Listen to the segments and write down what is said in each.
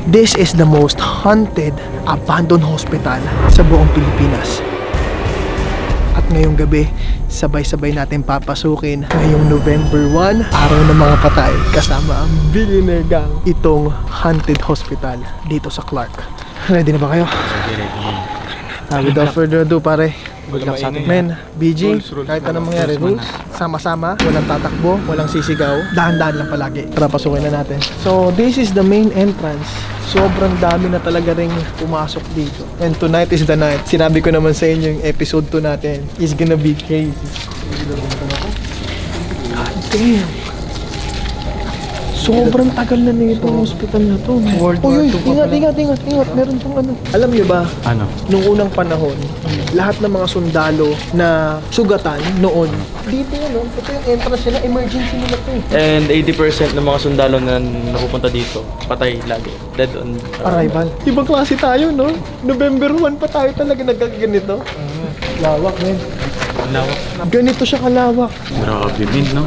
This is the most haunted abandoned hospital sa buong Pilipinas. At ngayong gabi, sabay-sabay natin papasukin ngayong November 1, araw ng mga patay, kasama ang Billionaire Gang, itong haunted hospital dito sa Clark. Ready na ba kayo? Without further ado, pare. Good luck sa atin. Men, BG, kahit anong mangyari, rules, sama-sama, walang tatakbo, walang sisigaw, dahan-dahan lang palagi. Tara, pasukin na natin. So, this is the main entrance. Sobrang dami na talaga ring pumasok dito. And tonight is the night. Sinabi ko naman sa inyo yung episode 2 natin is gonna be crazy. God damn. Sobrang tagal na nito ang hospital na to. World War II. Ingat. Meron pong ano. Alam niyo ba? Ano? Nung unang panahon, lahat ng mga sundalo na sugatan noon, dito yan, no? Ito yung entrance nila, emergency nila to. And 80% ng mga sundalo na napupunta dito, patay lagi. Dead on Arrival. Ibang klase tayo, no? November 1 pa tayo talaga nagkaganito. Lawak, men. Lawak. Ganito siya kalawak. Grabe din, no?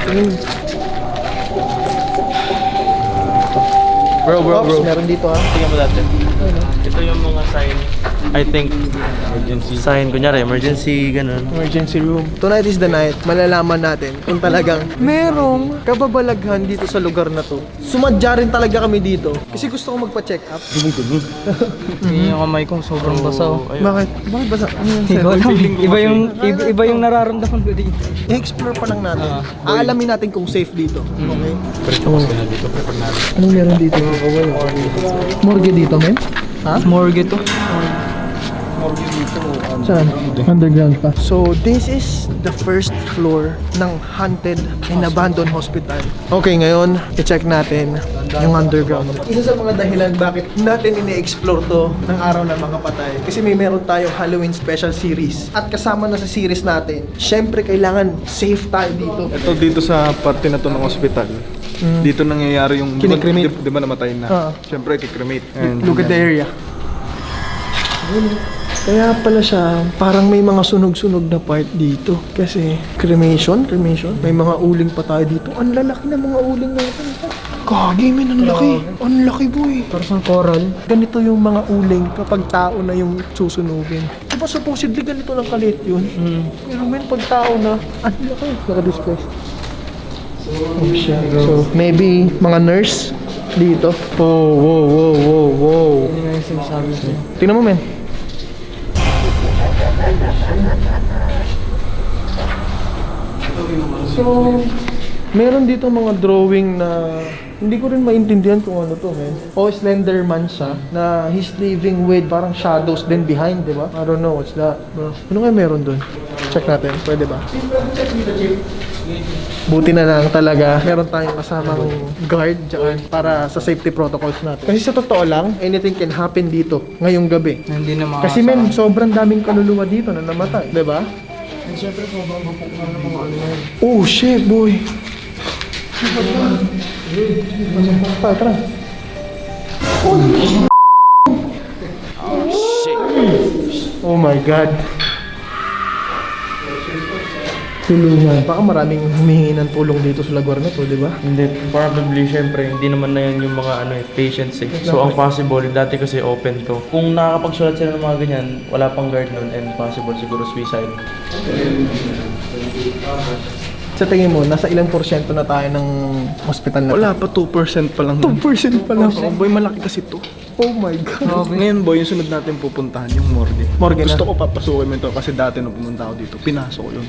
Bro. Ops, meron dito, ha? Tingnan mo dati. Ito yung mga sign. I think, emergency sign. Kunyari, emergency, ganun. Emergency room. Tonight is the night. Malalaman natin kung talagang merong kababalaghan dito sa lugar na to. Sumadya rin talaga kami dito. Kasi gusto ko magpa-check up. Hindi yung kamay kong sobrang basa. Bakit? Bakit basa? Ano yan, sir? Iba yung nararamdaman ko dito. I-explore pa lang natin. Aalamin natin kung safe dito. Okay? Anong meron dito? Morgue dito, men? Ha? Morgue to. Saan? Underground pa. So, this is the first floor ng haunted and abandoned hospital. Okay, ngayon, i-check natin yung underground. Isa sa mga dahilan bakit natin ini-explore to ng araw ng mga patay. Kasi meron tayong Halloween special series. At kasama na sa series natin, syempre kailangan safe tayo dito. Ito dito sa parte na to ng ospital. Dito nangyayari yung Kinikremate. di ba namatay na. Siyempre kikremate. Look at the area. Kaya pala siya, parang may mga sunog-sunog na part dito. Kasi cremation. May mga uling pa tayo dito. Ang lalaki ng mga uling natin. Kagi, men, ang laki. Ang laki, boy. Parang coral. Ganito yung mga uling kapag tao na yung susunugin. Diba supposedly ganito lang kalit yun? Pero men, pag tao na, ang laki. Naka-display. Oh, shit. So, maybe mga nurse dito. Oh, wow. Hindi nga yung sinasabi ko. Tingnan mo, men. So, meron dito mga drawing na hindi ko rin maintindihan kung ano to, men. O Slenderman siya na he's living with parang shadows then behind, di ba? I don't know what's that, bro. Ano kaya meron dun? Check natin, pwede ba? Buti na lang talaga meron tayong kasamang guard dyan para sa safety protocols natin. Kasi sa totoo lang, anything can happen dito ngayong gabi. Hindi na makakasama. Kasi men, sobrang daming kaluluwa dito na namatay, di ba? And syempre, sobrang bupok na ng mga ano yan. Oh shit, boy! Tara. Oh my god. Tulungan. Baka maraming humihingi ng tulong dito sa lugar na to, di ba? Hindi, probably, syempre, hindi naman na yan yung mga patients eh. So, ang possible, dati kasi open to. Kung nakakapagsulat sila ng mga ganyan, wala pang guard nun and possible siguro suicide. Sa tingin mo, nasa ilang porsyento na tayo ng hospital na to? Wala pa 2% pa lang. 2% pa lang. Oh, boy, malaki kasi to. Oh my god. Ngayon boy, yung sunod natin pupuntahan yung morgue. Morgue na? Gusto ko papasukin mo ito kasi dati nung pumunta ako dito, pinasok ko yun.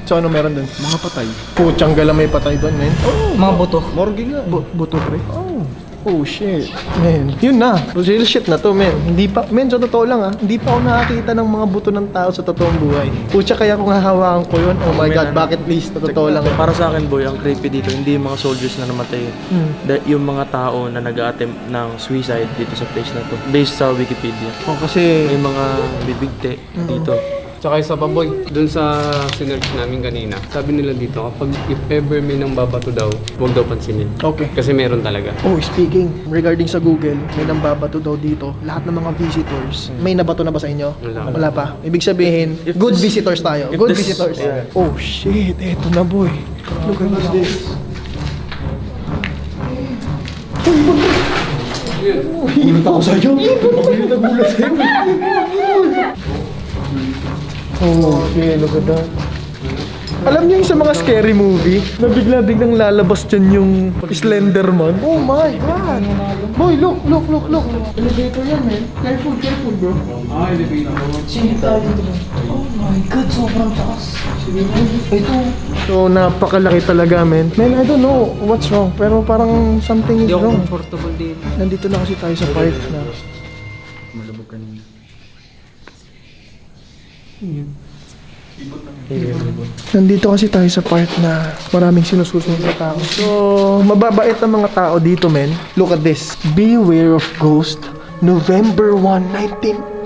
So ano meron dun? Mga patay. Putsang gala may patay doon, men. Mga buto. Morgue nga. Buto, pre. Oh shit. Man, yun na. Real shit na to, men. Hindi pa, men, sa totoo lang hindi pa ako nakakita ng mga buto ng tao sa totoong buhay. Putsa, kaya kung hahawakan ko yun, oh my god, bucket list, sa totoo lang. Para sa akin, boy, ang creepy dito, hindi yung mga soldiers na namatay. Yung mga tao na nag-attempt ng suicide dito sa place na to. Based sa Wikipedia. Oh, kasi, May mga bibigte dito. Tsaka isa pa boy, dun sa sinerch namin kanina, sabi nila dito, kapag if ever may nang babato daw, huwag daw pansinin. okay. Kasi meron talaga. Oh, speaking, regarding sa Google, may nambabato daw dito. Lahat ng mga visitors, may nabato na ba sa inyo? Wala. pa. Ibig sabihin, good visitors tayo. Good visitors. Oh shit, eto na boy. Look at this. Nagulat ako sa'yo. Nagulat sa'yo. Oh, okay, look at that. Alam niyo yung sa mga scary movie, na biglang lalabas dyan yung Slenderman? Oh my God! Boy, look! Elevator yan, man. Careful, bro. Oh my God, sobrang taas. Ito. So, napakalaki talaga, man. Man, I don't know what's wrong, pero parang something is Hindi ako wrong. comfortable dito. Nandito na kasi tayo sa park na. Nandito kasi tayo sa part na maraming sinususunod na tao. So, mababait ang mga tao dito, men. Look at this. Beware of Ghost, November 1,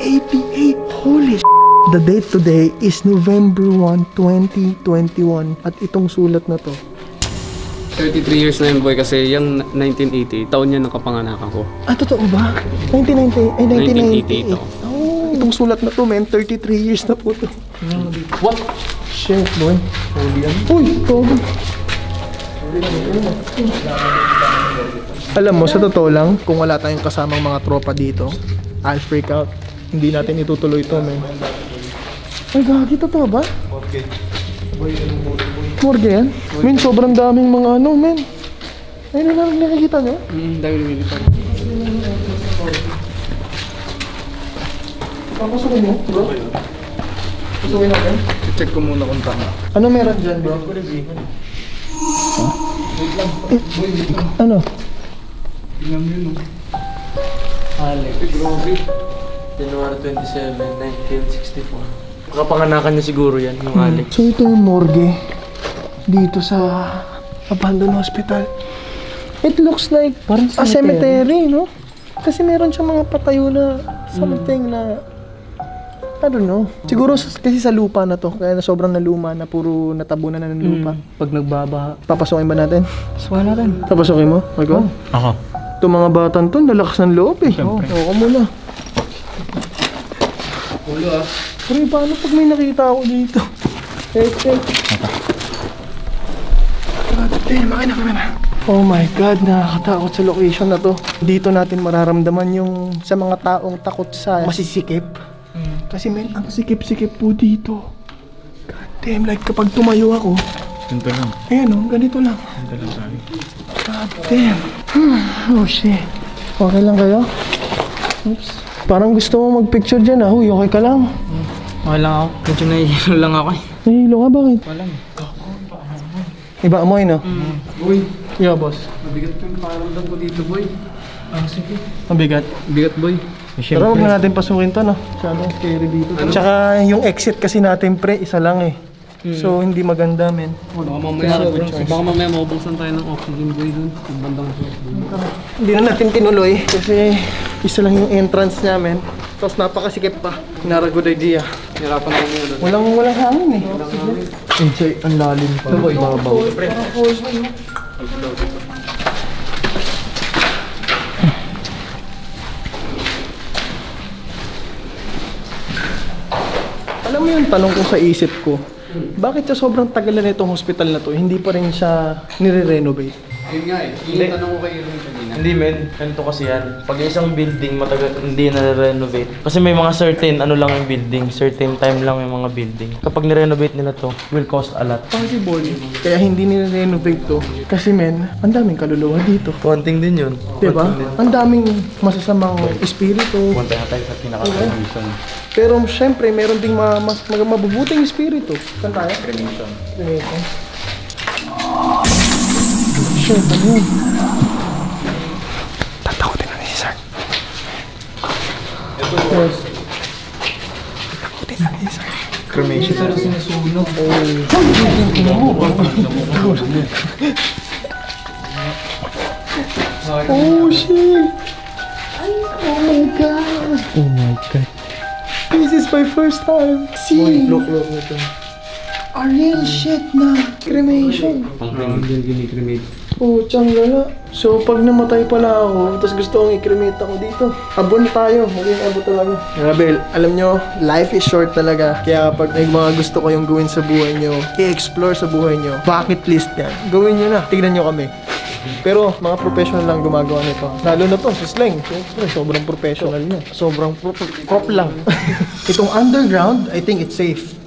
1988. Holy sh**. The date today is November 1, 2021. At itong sulat na to. 33 years na yun boy kasi yung 1988, taon niya ng kapanganakan ko. Ah, totoo ba? 1998. 1988 ako. Oh, itong sulat na to, men. 33 years na po to. What? Shit, boy. Uy, togo. Alam mo, sa totoo lang, kung wala tayong kasamang mga tropa dito, I'll freak out. Hindi natin itutuloy ito, men. Ay, gagi, totoo ba? Morgue yan? Men, sobrang daming mga ano, men. Ayun na lang, nakikita nyo? Dami lumilipad. Papasukin mo, bro? Pasukin natin? Check ko muna kung tama. Ano meron dyan, bro? Ano? Tingnan mo yun, Alex. January 27, 1964. Kapanganakan niya siguro yan, yung Alex. So ito yung morgue dito sa abandoned hospital. It looks like Parang a cemetery, no? Kasi meron siyang mga patayo na something na I don't know. Siguro kasi sa lupa na to, kaya na sobrang naluma na puro natabunan na ng lupa. Pag nagbabaha. Papasukin ba natin? Suwa natin. Papasukin mo? Ako? Ako. Itong mga batang to, lalakas ng loob eh. Oo, ako muna. Ulo ah. Pero paano pag may nakita ako dito? Check. God damn, akin na. Oh my God, nakakatakot sa location na to. Dito natin mararamdaman yung sa mga taong takot sa masisikip. Kasi men, ang sikip-sikip po dito. God damn, like kapag tumayo ako, Ganito lang. ayan o, ganito lang. Ganito lang tayo. God damn. Oh shit. Okay lang kayo? Oops. Parang gusto mo magpicture dyan ah. Huy, okay ka lang? Okay lang ako. Medyo nahihilo lang ako eh. Nahilo ka, bakit? Walang. Iba amoy, no? Boy, Yeah, boss. mabigat yung paramdam ko dito boy. Mabigat. Bigat boy. Pero huwag na natin pasukin to, no? Masyadong scary dito. Tsaka yung exit kasi natin, pre, isa lang eh. So, hindi maganda, men. Baka mamaya maubuksan tayo ng oxygen boy dun. Yung bandang Hindi na natin tinuloy kasi isa lang yung entrance namin. Tapos napakasikip pa. Not a good idea. Hirapan ako muna doon. Walang hangin eh. Insay, ang lalim pa. Babaw. Alam mo yung tanong ko sa isip ko, bakit sa sobrang tagal na itong hospital na to, hindi pa rin siya nire-renovate? Yun nga eh. Yung tanong ko kay Irwin kanina. Hindi men, ganito kasi yan. Pag isang building matagal hindi na-renovate. Kasi may mga certain ano lang yung building, certain time lang yung mga building. Kapag ni-renovate nila to, will cost a lot. Possible. Kaya hindi nire-renovate to. Kasi men, ang daming kaluluwa dito. Konting din yun. Diba? Ang daming masasamang espiritu. Punta na tayo sa pinaka-condition. Pero syempre, meron ding mabubuting espiritu. Saan tayo? Cremation. Cremation. Shit, ano yun? Tatakotin na ni si Sir. Yes. Tatakotin na ni Sir. Cremation. Pero sinusunog. Oh shit! Oh my God! Oh my God. This is my first time seeing a real shit na cremation. Ang din ginikremate. Oh, tiyang So, pag namatay pala ako, tapos gusto kong i-cremate ako dito, abon tayo. Maging abon talaga. Grabe, alam nyo, life is short talaga. Kaya kapag may mga gusto kayong gawin sa buhay nyo, i-explore sa buhay nyo, bucket list yan. Gawin nyo na. Tignan nyo kami. Pero mga professional lang gumagawa nito. Lalo na to, si Slang. Siyempre, sobrang professional niya. Sobrang prop lang. Itong underground, I think it's safe.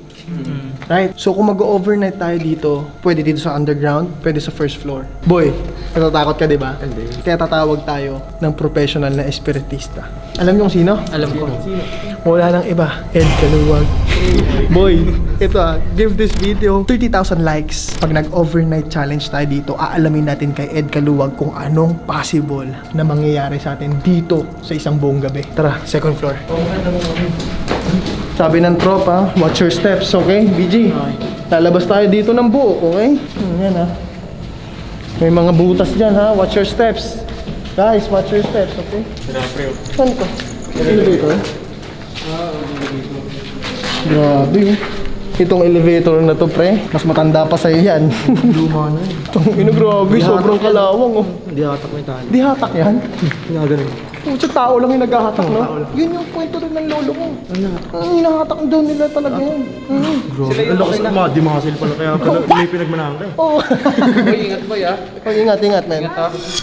Right? So kung mag-overnight tayo dito, pwede dito sa underground, pwede sa first floor. Boy, natatakot ka, di ba? Hindi. Kaya tatawag tayo ng professional na espiritista. Alam niyo kung sino? Alam ko. Wala nang iba. Ed Caluwag. Boy, ito give this video 30,000 likes. Pag nag-overnight challenge tayo dito, aalamin natin kay Ed Caluwag kung anong possible na mangyayari sa atin dito sa isang buong gabi. Tara, second floor. Sabi ng tropa, watch your steps, okay? BG, lalabas tayo dito ng buo, okay? Yan ha. May mga butas dyan ha, watch your steps. Guys, watch your steps, okay? Saan ko? Elevator? Grabe oh. Itong elevator na to, pre, mas matanda pa sa'yo yan. Luma na yun. Itong grabe, sobrang kalawang oh. Hindi hatak mo yung tali. Di hatak yan? Ginagaling. Pucha, tao lang yung naghahatak, no? Yun yung kwento rin ng lolo ko. Hinahatak daw nila talaga yan. Ang lakas ng mga dimasil pala kaya pala may pinagmanahan ka. Oo. Uy, ingat ba ya? Pag ingat, men.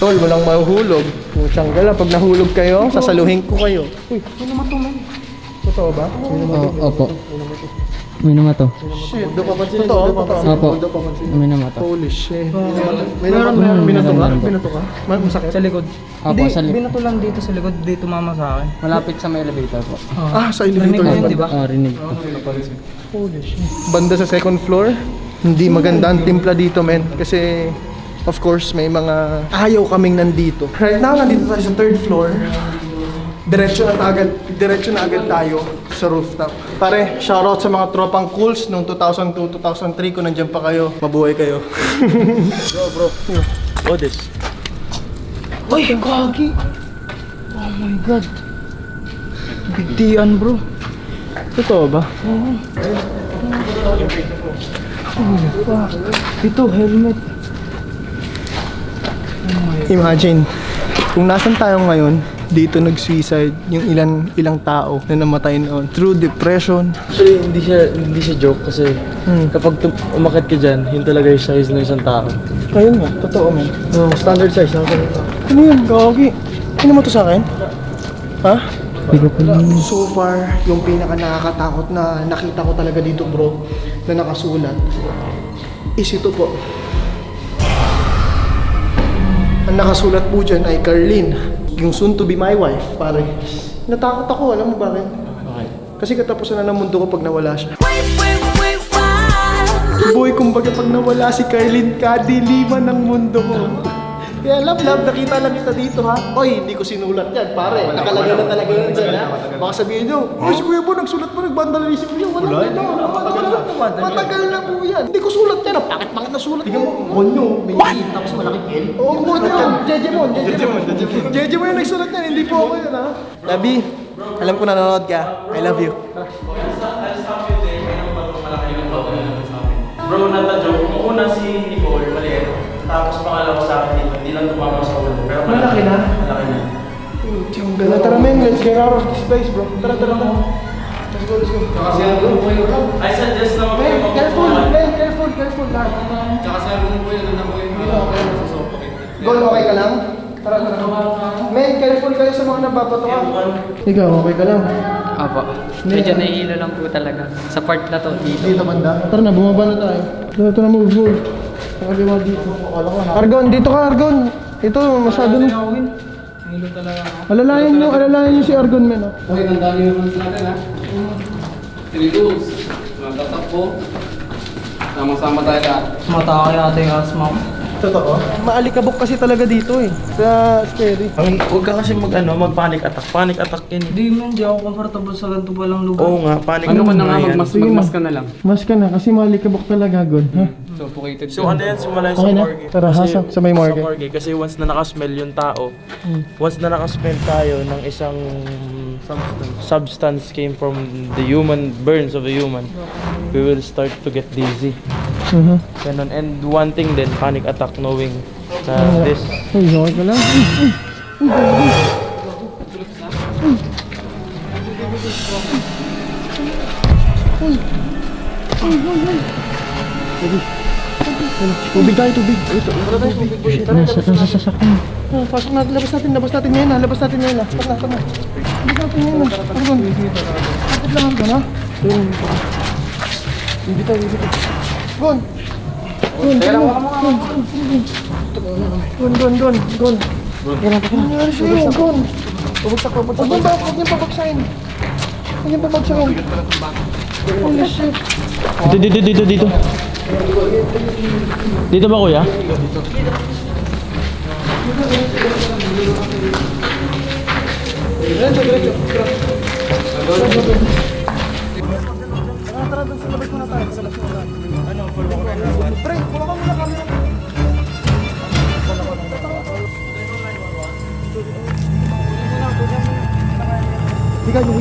Tol, walang mahuhulog. Puchang gala, pag nahulog kayo, sasaluhin ko kayo. Uy, sino naman to, men? Totoo ba? Opo. May naman to. Shit, totoo. Opo. May naman to. Holy shit. Meron binato ka? Binato ka? Masakit? Sa likod. Opo, sa likod. Binato lang dito sa likod, dito mama sa akin. Malapit sa may elevator po. Ah, sa elevator Rinig mo yun, yun. di ba? Rinig ko. Holy shit. Banda sa second floor, hindi maganda ang timpla dito, men. Kasi, of course, may mga ayaw kaming nandito. Right now, nandito tayo sa third floor. Diretso na agad tayo sa rooftop. Pare, shoutout sa mga tropang cools noong 2002, 2003 kung nandiyan pa kayo. Mabuhay kayo. bro. Odes. Uy, gagi! Oh my God. Bigdian bro. Totoo ba? Ito, helmet. Imagine, kung nasan tayo ngayon, dito nag-suicide yung ilang tao na namatay noon through depression. Actually, hindi siya joke kasi kapag umakit ka dyan, yun talaga yung size ng isang tao. Ayun nga, totoo man. Standard size na ako. Ano yun, gagi? Ano mo to sa akin? Ha? So far, yung pinaka nakakatakot na nakita ko talaga dito, bro, na nakasulat is ito po. Ang nakasulat po dyan ay Carlene, yung soon to be my wife, pare. Natakot ako, alam mo bakit? Okay. Kasi katapusan na ng mundo ko pag nawala siya. Boy, kumbaga pag nawala si Carlene, kadiliman ng mundo ko. Kaya love, nakita lang kita dito ha. Oy, hindi ko sinulat yan, pare. Nakalagay na talaga yan dyan ha. Baka sabihin nyo, oh, si Kuya Bo, nagsulat pa, nag-vandalism niyo. Wala. Matagal na po yan. Hindi ko sulat yan. Bakit nasulat ko? Konyo, may tapos malaking L. Oo, Konyo. Jejemon yung nagsulat yan, hindi po ako yan ha. Labi, alam ko nanonood ka. I love you. Bro, not a joke. Kung una si Nicole, maliit. Tapos pangalawa sa akin dito, hindi lang tumama sa ulo. Pero Malaki na? Malaki na. Tara men, let's get out of this place bro. Tara. Let's go. Kasi ano po yun? I suggest na Men, careful lang. Tsaka sa ano po yun, ano po yun? Gol, okay ka lang? Tara. Men, careful kayo sa mga nababatuan. Ikaw, okay ka lang? Opo. Medyo nahihilo lang po talaga. Sa part na to, dito. Dito banda. Tara na, bumaba na tayo. Tara, move. Nakagawa dito. Argon, dito ka Argon. Ito, masyado na. Hilo talaga ako. Alalayan nyo si Argon men. Oh. Okay, ang dami naman sa atin ha. 3 rules. Magtatakbo. Sama-sama tayo lahat. Matake ata yung asma ko. Totoo. Maalikabok kasi talaga dito eh. Sa scary. Huwag ka kasi mag-panic attack. Panic attack yan. Hindi ako comfortable sa ganito palang lugar. Oo nga, panic Ano attack man na nga, yan. magmas ka na lang. Mas ka na kasi maalikabok talaga God. Ha? Suffocated. So ano yan, simula sa Okay na? morgue. Tara, ha, sa may morgue. Sa morgue. Kasi once na nakasmell yung tao, once na nakasmell tayo ng isang substance came from the human, burns of the human, we will start to get dizzy. Ganon. And one thing then, panic attack knowing this. Uy, okay ka lang. Tubig tayo, tubig. Pasok natin, labas natin ngayon ha. Labas natin ngayon ha. Tara na. Labas natin ngayon ha. Pardon. Bakit lang ka na? Hindi tayo. Gon! Gon! Ano nangyari sa'yo? Gon! Pabagsak. Huwag niyong pabagsakin. Holy shit. Dito. Dito ba kuya? Tara, doon sa labas muna tayo. Ano, pre, wala ka muna kami. Higa mo.